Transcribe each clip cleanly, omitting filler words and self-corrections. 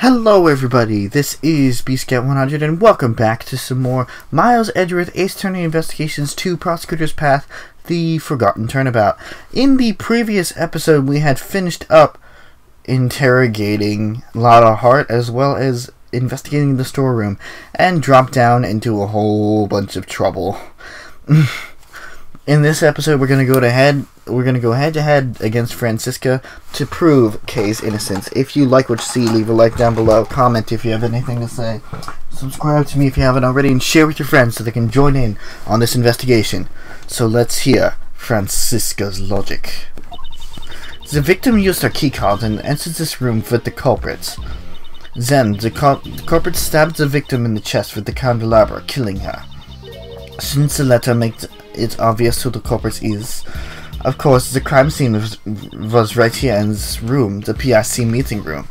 Hello everybody, this is BScout100 and welcome back to some more Miles Edgeworth Ace Attorney Investigations 2 Prosecutor's Path, the Forgotten Turnabout. In the previous episode we had finished up interrogating Lotta Hart as well as investigating the storeroom and dropped down into a whole bunch of trouble. In this episode we're going to go head to head against Franziska to prove Kay's innocence. If you like what you see, leave a like down below, comment if you have anything to say, subscribe to me if you haven't already, and share with your friends so they can join in on this investigation. So let's hear Franziska's logic. The victim used her keycard and entered this room with the culprit. Then the culprit stabbed the victim in the chest with the candelabra, killing her. Since the letter makes it obvious who the culprit is, of course, the crime scene was right here in this room, the PIC meeting room.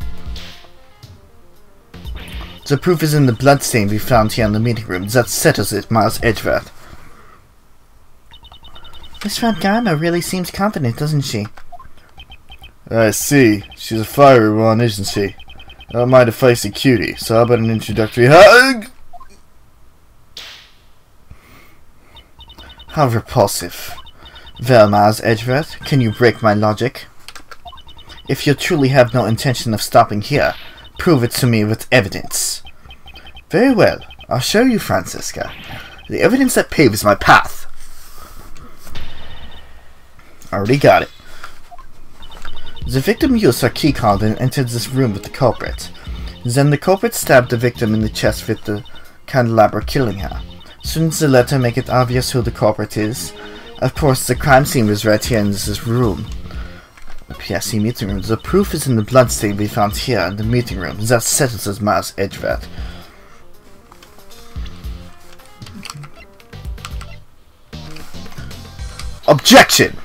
The proof is in the bloodstain we found here in the meeting room. That settles it, Miles Edgeworth. Miss Forgotten really seems confident, doesn't she? I see. She's a fiery one, isn't she? I don't mind a feisty cutie, so how about an introductory hug? How repulsive. Well, Miles Edgeworth, can you break my logic? If you truly have no intention of stopping here, prove it to me with evidence. Very well, I'll show you, Franziska. The evidence that paves my path. Already got it. The victim used her keycard and entered this room with the culprit. Then the culprit stabbed the victim in the chest with the candelabra, killing her. Shouldn't the letter make it obvious who the culprit is? Of course, the crime scene was right here in this room. The PIC meeting room. The proof is in the bloodstain we found here in the meeting room. That settles as Miles Edgeworth. Objection!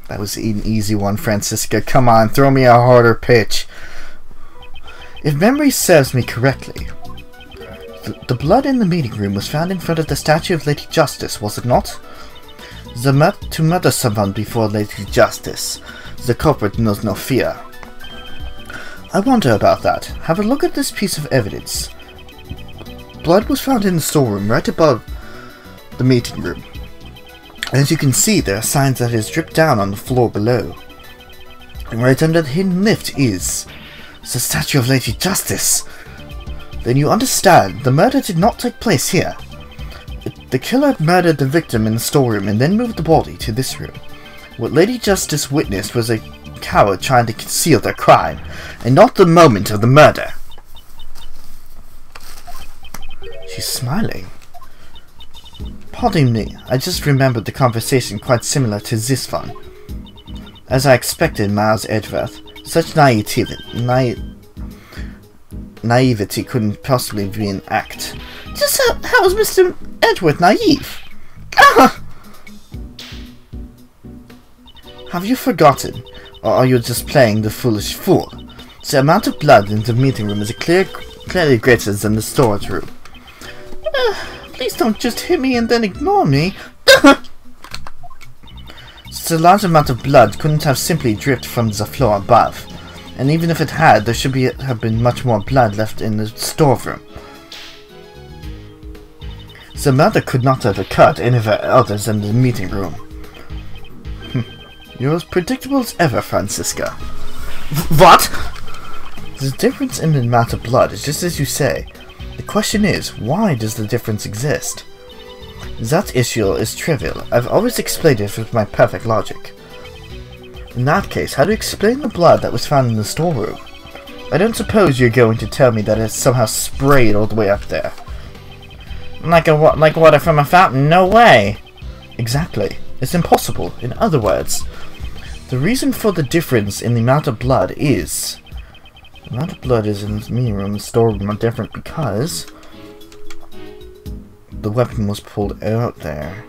That was an easy one, Franziska. Come on, throw me a harder pitch. If memory serves me correctly, the blood in the meeting room was found in front of the statue of Lady Justice, was it not? To murder someone before Lady Justice, the culprit knows no fear. I wonder about that. Have a look at this piece of evidence. Blood was found in the storeroom right above the meeting room. As you can see, there are signs that it has dripped down on the floor below. And right under the hidden lift is the statue of Lady Justice. Then you understand, the murder did not take place here. The killer murdered the victim in the storeroom and then moved the body to this room. What Lady Justice witnessed was a coward trying to conceal their crime, and not the moment of the murder. She's smiling. Pardon me, I just remembered the conversation quite similar to this one. As I expected, Miles Edgeworth, such naivety couldn't possibly be an act. Just how is Mr. Edgeworth naive? Have you forgotten, or are you just playing the foolish fool? The amount of blood in the meeting room is clearly greater than the storage room. Please don't just hit me and then ignore me. Such a large amount of blood couldn't have simply dripped from the floor above. And even if it had, there should have been much more blood left in the storeroom. The murder could not have occurred anywhere other than the meeting room. You're as predictable as ever, Franziska. What? The difference in the amount of blood is just as you say. The question is, why does the difference exist? That issue is trivial. I've always explained it with my perfect logic. In that case, how do you explain the blood that was found in the storeroom? I don't suppose you're going to tell me that it's somehow sprayed all the way up there. Like water from a fountain? No way! Exactly. It's impossible. In other words, the reason for the difference in the amount of blood is... The amount of blood is in the meeting room and the storeroom are different because... the weapon was pulled out there.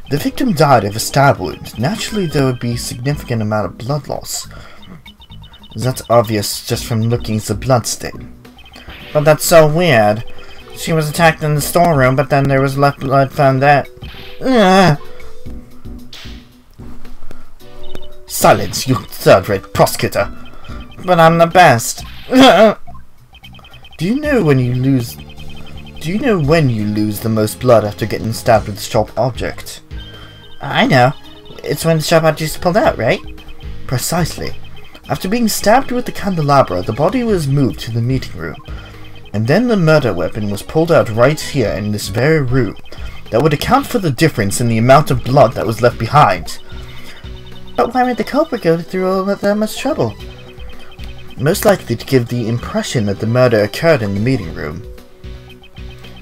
The victim died of a stab wound. Naturally, there would be a significant amount of blood loss. That's obvious just from looking at the bloodstain. But that's so weird. She was attacked in the storeroom, but then there was left blood found there. Silence, you third-rate prosecutor. But I'm the best. Do you know when you lose the most blood after getting stabbed with a sharp object? I know. It's when the sharp object is pulled out, right? Precisely. After being stabbed with the candelabra, the body was moved to the meeting room. And then the murder weapon was pulled out right here in this very room. That would account for the difference in the amount of blood that was left behind. But why would the culprit go through all of that much trouble? Most likely to give the impression that the murder occurred in the meeting room.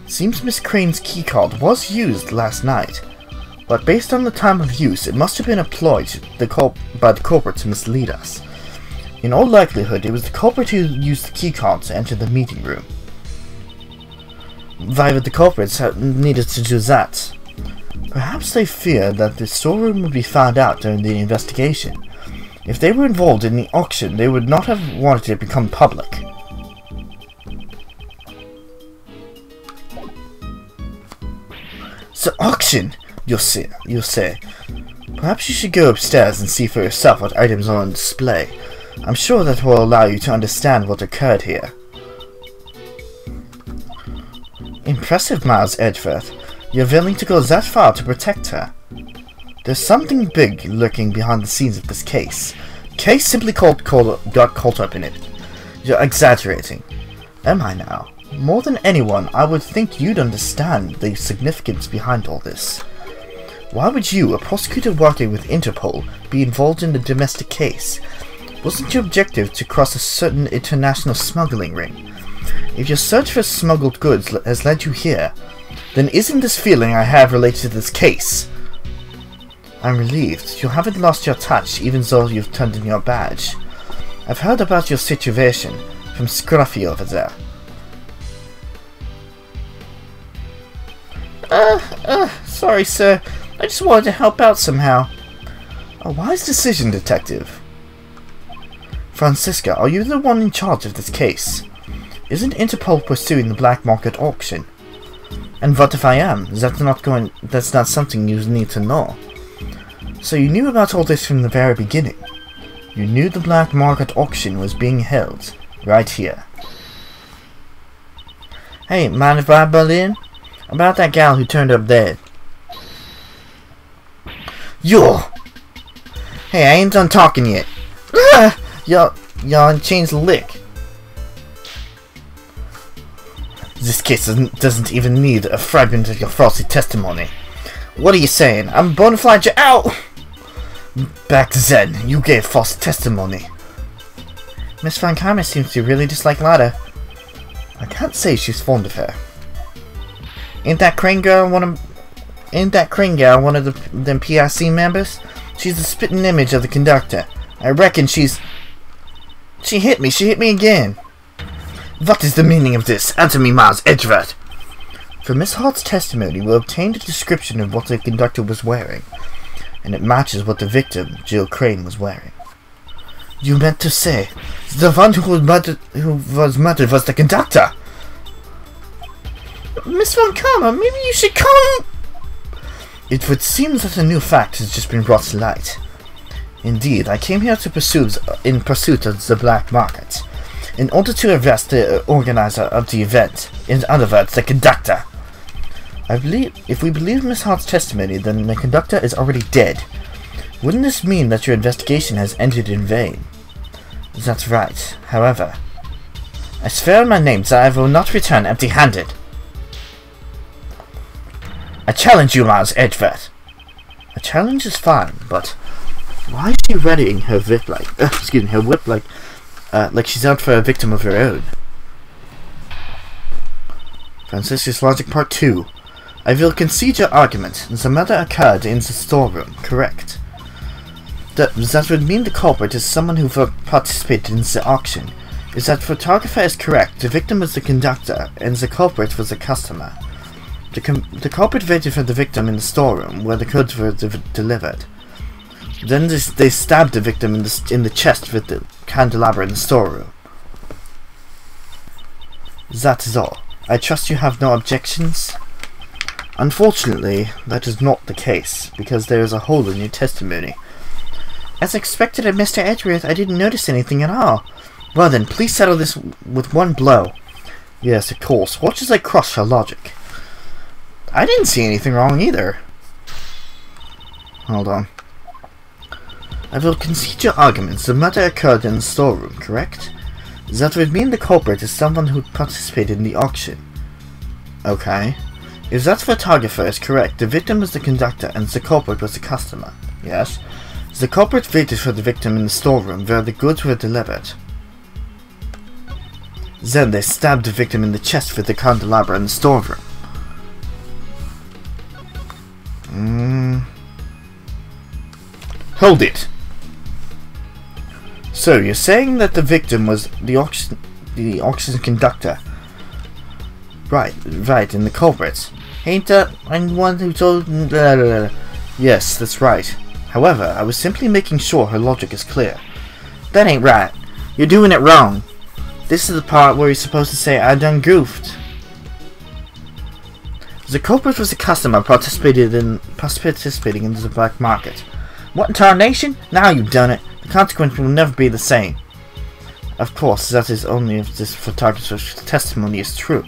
Seems Miss Crane's keycard was used last night, but based on the time of use, it must have been employed by the culprit to mislead us. In all likelihood, it was the culprit who used the keycard to enter the meeting room. Why would the culprits have needed to do that? Perhaps they feared that the storeroom would be found out during the investigation. If they were involved in the auction, they would not have wanted it to become public. So auction, you'll say. Perhaps you should go upstairs and see for yourself what items are on display. I'm sure that will allow you to understand what occurred here. Impressive, Miles Edgeworth. You're willing to go that far to protect her. There's something big lurking behind the scenes of this case. Case simply got caught up in it. You're exaggerating. Am I now? More than anyone, I would think you'd understand the significance behind all this. Why would you, a prosecutor working with Interpol, be involved in a domestic case? Wasn't your objective to cross a certain international smuggling ring? If your search for smuggled goods has led you here, then isn't this feeling I have related to this case? I'm relieved. You haven't lost your touch, even though you've turned in your badge. I've heard about your situation from Scruffy over there. Sorry, sir. I just wanted to help out somehow. A wise decision, Detective. Francisca, are you the one in charge of this case? Isn't Interpol pursuing the black market auction? And what if I am? That's not something you need to know. So you knew about all this from the very beginning. You knew the black market auction was being held right here. Hey, mind if I butt in? About that gal who turned up dead. Yo! Hey, I ain't done talking yet. Y'all changed the lick. This case doesn't even need a fragment of your false testimony. What are you saying? I'm bona fide out! Back then, you gave false testimony. Miss Van Karma seems to really dislike Lada. I can't say she's fond of her. Ain't that Crane girl one of them PIC members? She's the spitting image of the conductor. I reckon she hit me again. What is the meaning of this? Answer me, Miles Edgeworth. From Miss Hart's testimony, we obtained a description of what the conductor was wearing, and it matches what the victim, Jill Crane, was wearing. You meant to say the one who was murdered was the conductor? Miss Von Karma, maybe you should come. It would seem that a new fact has just been brought to light. Indeed, I came here in pursuit of the black market, in order to arrest the organizer of the event, in other words, the conductor. If we believe Miss Hart's testimony, then the conductor is already dead. Wouldn't this mean that your investigation has ended in vain? That's right. However, I swear on my name that I will not return empty-handed. I challenge you, Miles Edgeworth. A challenge is fine, but why is she readying her whip like she's out for a victim of her own? Francisca's Logic Part 2. I will concede your argument. The murder occurred in the storeroom, correct? That would mean the culprit is someone who participated in the auction. If that photographer is correct, the victim was the conductor, and the culprit was the customer. The culprit waited for the victim in the storeroom, where the goods were delivered. Then they stabbed the victim in the chest with the candelabra in the storeroom. That is all. I trust you have no objections? Unfortunately, that is not the case, because there is a hole in your testimony. As expected of Mr. Edgeworth, I didn't notice anything at all. Well then, please settle this with one blow. Yes, of course. Watch as I crush her logic. I didn't see anything wrong either. Hold on. I will concede your arguments. The murder occurred in the storeroom, correct? That would mean the culprit is someone who participated in the auction. Okay. If that photographer is correct, the victim was the conductor and the culprit was the customer. Yes. The culprit waited for the victim in the storeroom where the goods were delivered. Then they stabbed the victim in the chest with the candelabra in the storeroom. Hold it! So, you're saying that the victim was the auction conductor? Right, and the culprit. Ain't that one who told... Yes, that's right. However, I was simply making sure her logic is clear. That ain't right. You're doing it wrong. This is the part where you're supposed to say, I done goofed. The culprit was a customer participating in the black market. What in tarnation? Now you've done it. The consequence will never be the same. Of course, that is only if this photographer's testimony is true.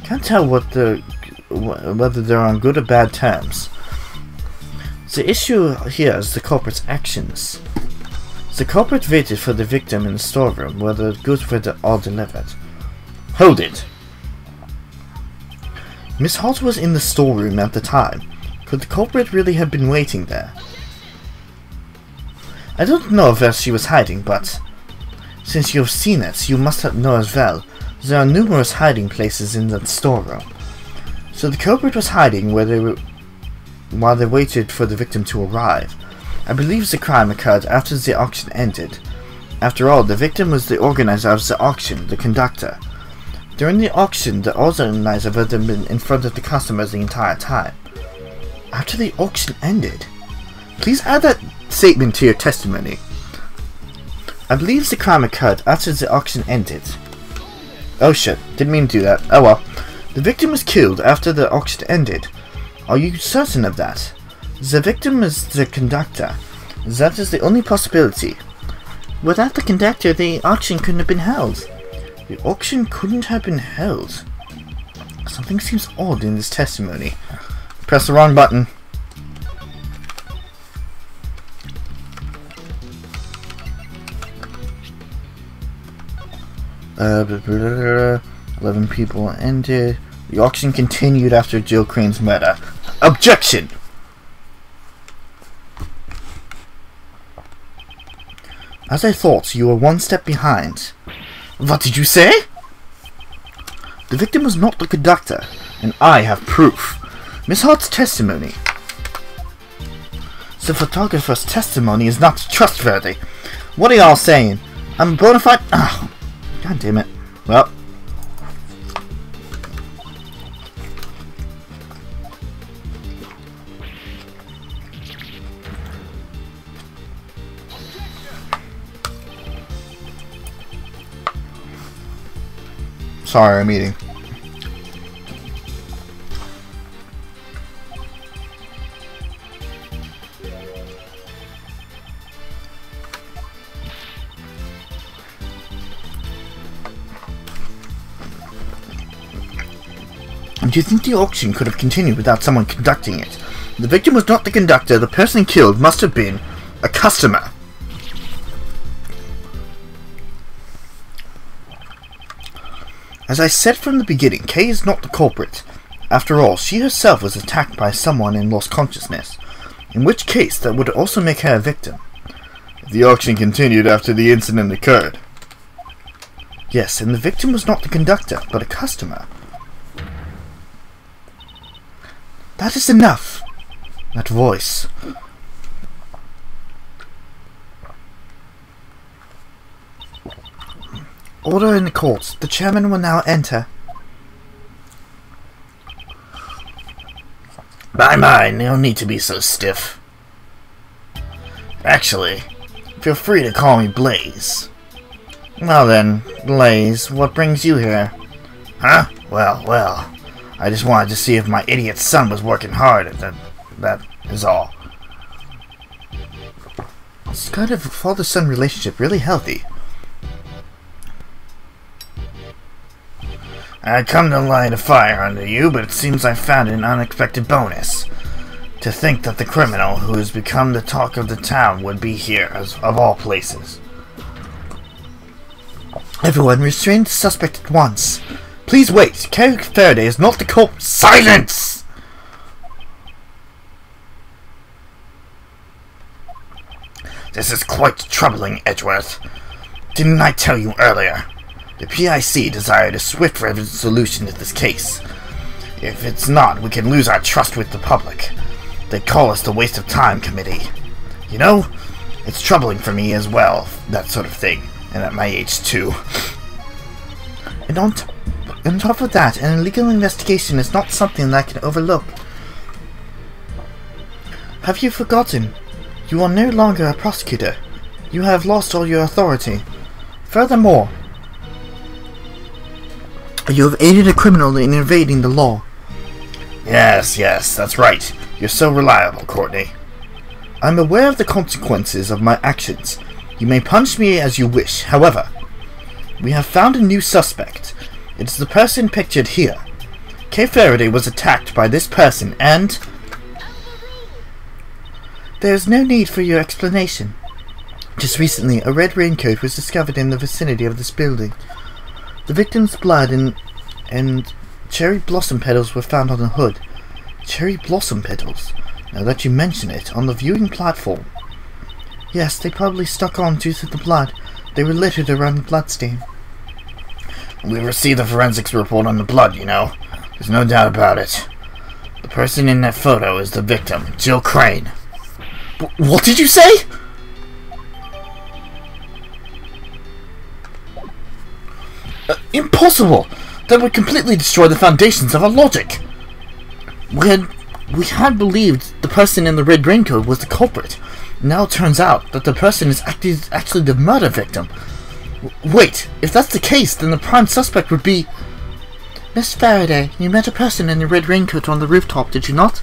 Can't tell whether they're on good or bad terms. The issue here is the culprit's actions. The culprit waited for the victim in the storeroom where the goods were all delivered. Hold it! Miss Holt was in the storeroom at the time. Could the culprit really have been waiting there? I don't know where she was hiding, but since you've seen it, you must know as well. There are numerous hiding places in that storeroom. So the culprit was hiding while they waited for the victim to arrive. I believe the crime occurred after the auction ended. After all, the victim was the organizer of the auction, the conductor. During the auction, the organizer would have been in front of the customers the entire time. After the auction ended? Please add that statement to your testimony. I believe the crime occurred after the auction ended. Oh shit, didn't mean to do that. Oh well. The victim was killed after the auction ended. Are you certain of that? The victim is the conductor. That is the only possibility. Without the conductor, the auction couldn't have been held. The auction couldn't have been held. Something seems odd in this testimony. Press the wrong button. Uh, 11 people ended. The auction continued after Jill Crane's murder. Objection! As I thought, you were one step behind. What did you say? The victim was not the conductor, and I have proof. Miss Hart's testimony. The photographer's testimony is not trustworthy. What are y'all saying? I'm a bona fide... Oh, God damn it. Well... Sorry, I'm eating. Do you think the auction could have continued without someone conducting it? The victim was not the conductor. The person killed must have been a customer. As I said from the beginning, Kay is not the culprit. After all, she herself was attacked by someone and lost consciousness, in which case that would also make her a victim. The auction continued after the incident occurred. Yes, and the victim was not the conductor, but a customer. That is enough. That voice. Order in the court. The chairman will now enter. My, no need to be so stiff. Actually, feel free to call me Blaze. Well then, Blaze, what brings you here? Huh? Well, I just wanted to see if my idiot son was working hard at that is all. This kind of father-son relationship really healthy. I come to light a fire under you, but it seems I found an unexpected bonus. To think that the criminal who has become the talk of the town would be here, of all places. Everyone, restrain the suspect at once. Please wait. Carrie Faraday is not the culprit. Silence! This is quite troubling, Edgeworth. Didn't I tell you earlier? The PIC desired a swift resolution to this case. If it's not, we can lose our trust with the public. They call us the waste of time committee. You know, it's troubling for me as well, that sort of thing. And at my age, too. And on top of that, an illegal investigation is not something that I can overlook. Have you forgotten? You are no longer a prosecutor. You have lost all your authority. Furthermore, you have aided a criminal in evading the law. Yes, that's right. You're so reliable, Courtney. I'm aware of the consequences of my actions. You may punish me as you wish. However, we have found a new suspect. It's the person pictured here. Kay Faraday was attacked by this person and... There is no need for your explanation. Just recently, a red raincoat was discovered in the vicinity of this building. The victim's blood and cherry blossom petals were found on the hood. Cherry blossom petals? Now that you mention it, on the viewing platform. Yes, they probably stuck on due to the blood. They were littered around the bloodstain. We received the forensics report on the blood, you know. There's no doubt about it. The person in that photo is the victim, Jill Crane. What did you say? Impossible! That would completely destroy the foundations of our logic. We had believed the person in the red raincoat was the culprit. Now it turns out that the person is actually the murder victim. Wait, if that's the case, then the prime suspect would be... Miss Faraday, you met a person in the red raincoat on the rooftop, did you not?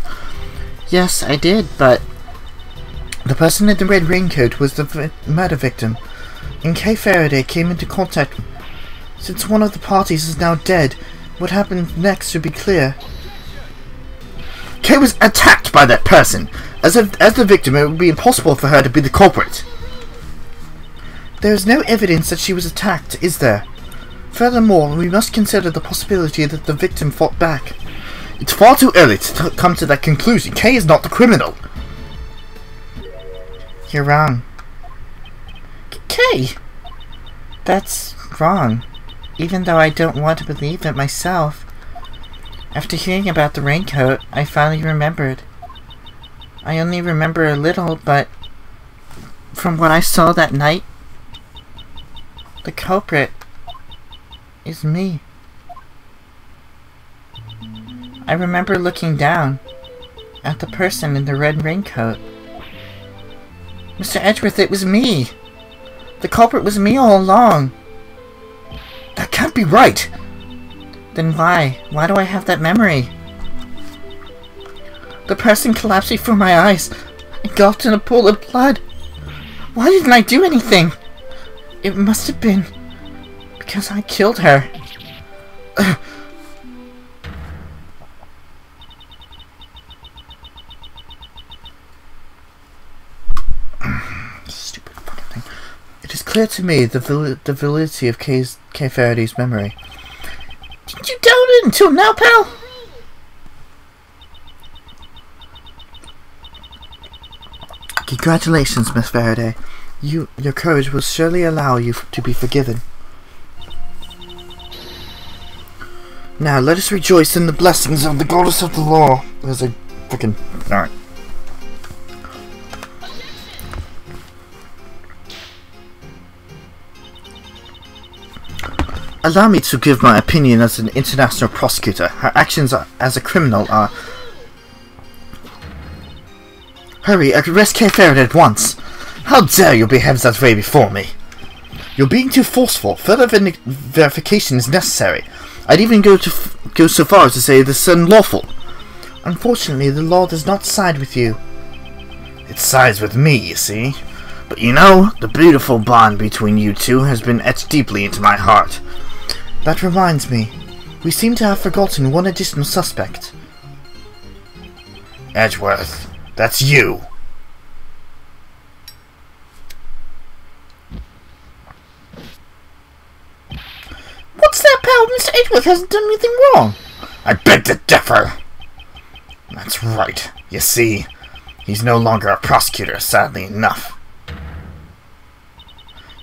Yes, I did, but... The person in the red raincoat was the murder victim, and Kay Faraday came into contact with... Since one of the parties is now dead, what happened next should be clear. Kay was attacked by that person! As the victim, it would be impossible for her to be the culprit. There is no evidence that she was attacked, is there? Furthermore, we must consider the possibility that the victim fought back. It's far too early to come to that conclusion. Kay is not the criminal. You're wrong. Kay! That's wrong. Even though I don't want to believe it myself. After hearing about the raincoat, I finally remembered. I only remember a little, but from what I saw that night, the culprit is me. I remember looking down at the person in the red raincoat. Mr. Edgeworth, it was me! The culprit was me all along! That can't be right! Then why? Why do I have that memory? The person collapsed before my eyes and gulped in a pool of blood. Why didn't I do anything? It must have been because I killed her. Stupid fucking thing. It is clear to me the validity of Kay Faraday's memory. Didn't you doubt it until now, pal? Congratulations, Miss Faraday. Your courage will surely allow you to be forgiven. Now, let us rejoice in the blessings of the goddess of the law. There's a freaking... Alright. Allow me to give my opinion as an international prosecutor. Her actions as a criminal are... Hurry, arrest Kay Faraday at once. How dare you behave that way before me? You're being too forceful. Further verification is necessary. I'd even go so far as to say this is unlawful. Unfortunately, the law does not side with you. It sides with me, you see. But you know, the beautiful bond between you two has been etched deeply into my heart. That reminds me. We seem to have forgotten one additional suspect. Edgeworth, that's you. What's that, pal? Mr. Edgeworth hasn't done anything wrong. I beg to differ. That's right. You see, he's no longer a prosecutor, sadly enough.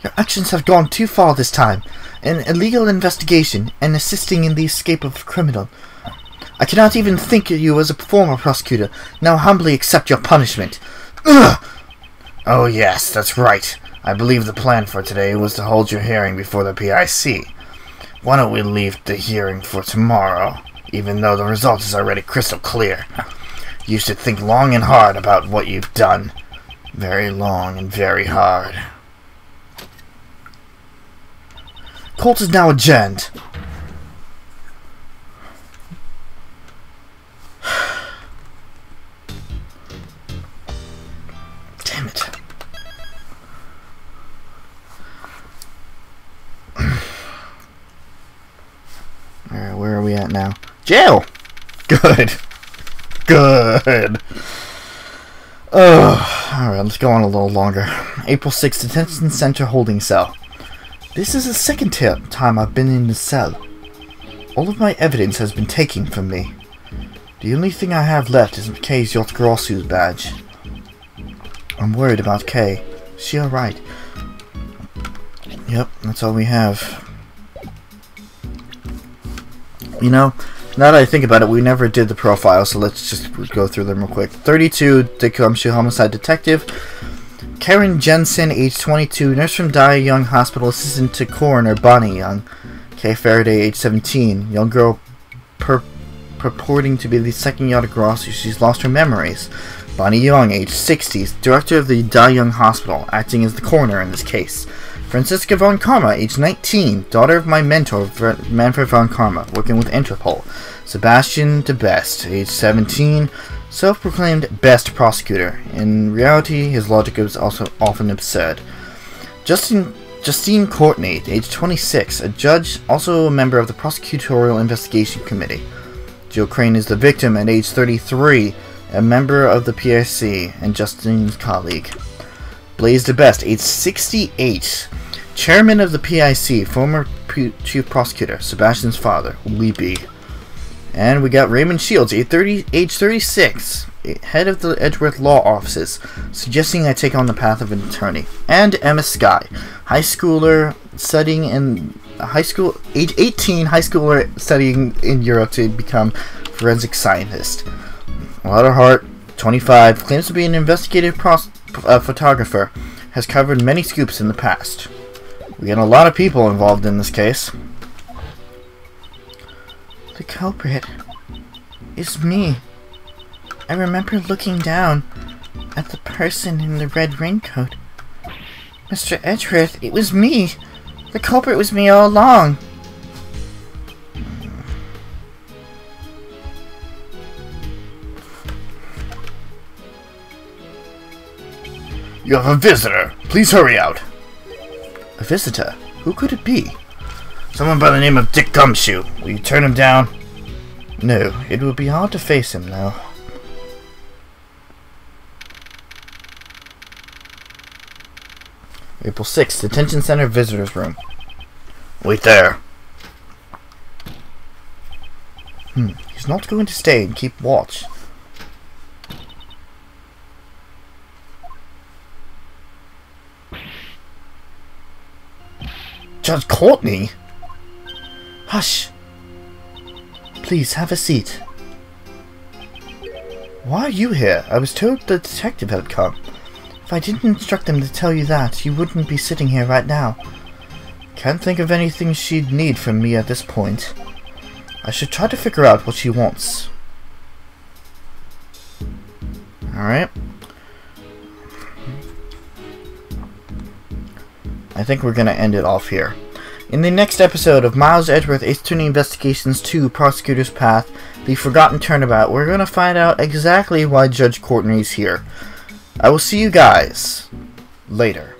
Your actions have gone too far this time. An illegal investigation and assisting in the escape of a criminal. I cannot even think of you as a former prosecutor. Now humbly accept your punishment. Ugh! Oh yes, that's right. I believe the plan for today was to hold your hearing before the PIC. Why don't we leave the hearing for tomorrow, even though the result is already crystal clear? You should think long and hard about what you've done. Very long and very hard. Court is now adjourned. Damn it. Alright, where are we at now? Jail! Good. Good. Alright, let's go on a little longer. April 6th, Detention Center Holding Cell. This is the second time I've been in the cell. All of my evidence has been taken from me. The only thing I have left is Kay's Yacht Grossu's badge. I'm worried about Kay. Is she alright? Yep, that's all we have. You know, now that I think about it, we never did the profile, so let's just go through them real quick. 32, Tecumseh Homicide Detective. Karen Jensen, age 22, nurse from Dai Young Hospital, assistant to coroner Bonnie Young. Kay Faraday, age 17, young girl purporting to be the second Yacht Grossu. She's lost her memories. Bonnie Young, age 60, director of the Dai Young Hospital, acting as the coroner in this case. Franziska von Karma, age 19, daughter of my mentor, Manfred von Karma, working with Interpol. Sebastian de Best, age 17, self-proclaimed best prosecutor. In reality, his logic is also often absurd. Justine Courtney, age 26, a judge, also a member of the Prosecutorial Investigation Committee. Jill Crane is the victim at age 33, a member of the PIC and Justine's colleague. Blaise de Best, age 68, chairman of the PIC, former chief prosecutor, Sebastian's father, Leapy. And we got Raymond Shields, age 36, head of the Edgeworth Law Offices, suggesting I take on the path of an attorney. And Emma Skye, high schooler studying in age 18, high schooler studying in Europe to become forensic scientist. A lot of heart, 25, claims to be an investigative photographer, has covered many scoops in the past. We got a lot of people involved in this case. The culprit is me. I remember looking down at the person in the red raincoat. Mr. Edgeworth, it was me. The culprit was me all along. You have a visitor. Please hurry out. A visitor? Who could it be? Someone by the name of Dick Gumshoe. Will you turn him down? No, it will be hard to face him now. April 6th, Detention Center Visitors Room. Wait there. He's not going to stay and keep watch. Judge Courtney? Hush! Please, have a seat. Why are you here? I was told the detective had come. If I didn't instruct them to tell you that, you wouldn't be sitting here right now. Can't think of anything she'd need from me at this point. I should try to figure out what she wants. Alright. I think we're going to end it off here. In the next episode of Miles Edgeworth Ace Attorney Investigations 2 Prosecutor's Path, The Forgotten Turnabout, we're going to find out exactly why Judge Courtney's here. I will see you guys later.